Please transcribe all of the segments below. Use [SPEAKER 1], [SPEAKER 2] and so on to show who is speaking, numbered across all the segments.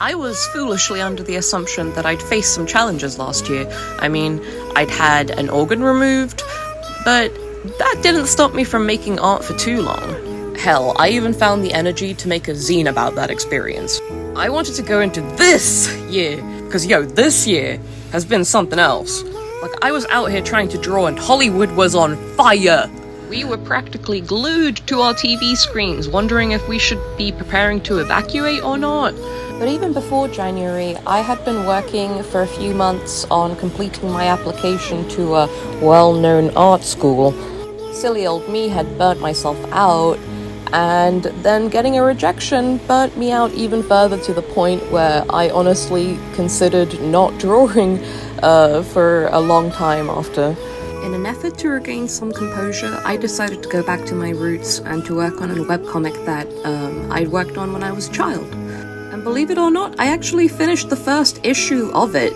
[SPEAKER 1] I was foolishly under the assumption that I'd faced some challenges last year. I mean, I'd had an organ removed, but that didn't stop me from making art for too long. Hell, I even found the energy to make a zine about that experience. I wanted to go into this year, because this year has been something else. Like, I was out here trying to draw and Hollywood was on fire! We were practically glued to our TV screens, wondering if we should be preparing to evacuate or not. But even before January, I had been working for a few months on completing my application to a well-known art school. Silly old me had burnt myself out, and then getting a rejection burnt me out even further to the point where I honestly considered not drawing for a long time after. In an effort to regain some composure, I decided to go back to my roots and to work on a webcomic that I'd worked on when I was a child. And believe it or not, I actually finished the first issue of it.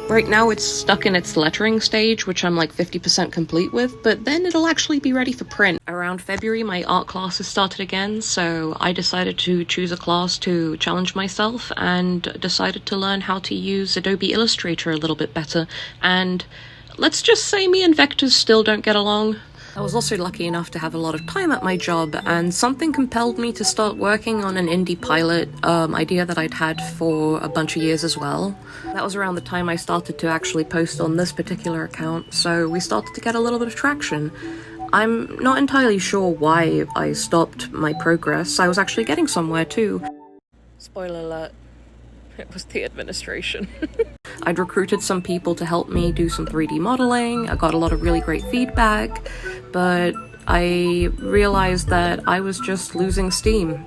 [SPEAKER 1] Right now it's stuck in its lettering stage, which I'm like 50% complete with, but then it'll actually be ready for print. Around February, my art classes started again, so I decided to choose a class to challenge myself and decided to learn how to use Adobe Illustrator a little bit better, and let's just say me and vectors still don't get along. I was also lucky enough to have a lot of time at my job, and something compelled me to start working on an indie pilot idea that I'd had for a bunch of years as well. That was around the time I started to actually post on this particular account, so we started to get a little bit of traction. I'm not entirely sure why I stopped my progress. I was actually getting somewhere too. Spoiler alert. It was the administration. I'd recruited some people to help me do some 3D modeling. I got a lot of really great feedback, but I realized that I was just losing steam.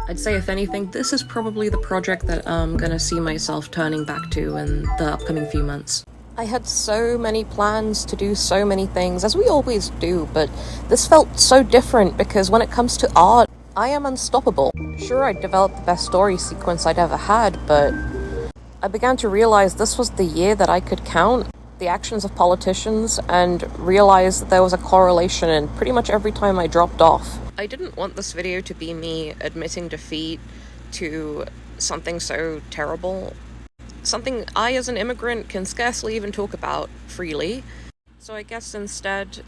[SPEAKER 1] I'd say, if anything, this is probably the project that I'm gonna see myself turning back to in the upcoming few months. I had so many plans to do so many things, as we always do, but this felt so different because when it comes to art, I am unstoppable. Sure, I developed the best story sequence I'd ever had, but I began to realize this was the year that I could count the actions of politicians and realize that there was a correlation in pretty much every time I dropped off. I didn't want this video to be me admitting defeat to something so terrible. Something I, as an immigrant, can scarcely even talk about freely. So I guess instead,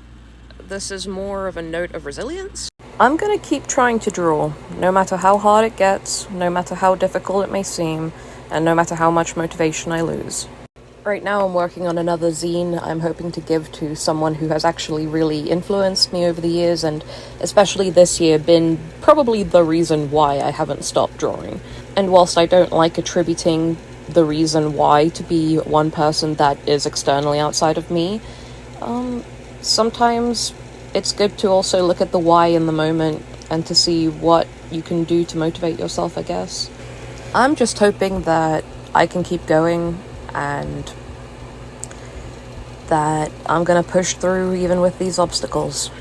[SPEAKER 1] this is more of a note of resilience. I'm gonna keep trying to draw, no matter how hard it gets, no matter how difficult it may seem, and no matter how much motivation I lose. Right now I'm working on another zine I'm hoping to give to someone who has actually really influenced me over the years, and especially this year been probably the reason why I haven't stopped drawing. And whilst I don't like attributing the reason why to be one person that is externally outside of me, sometimes it's good to also look at the why in the moment and to see what you can do to motivate yourself, I guess. I'm just hoping that I can keep going and that I'm gonna push through even with these obstacles.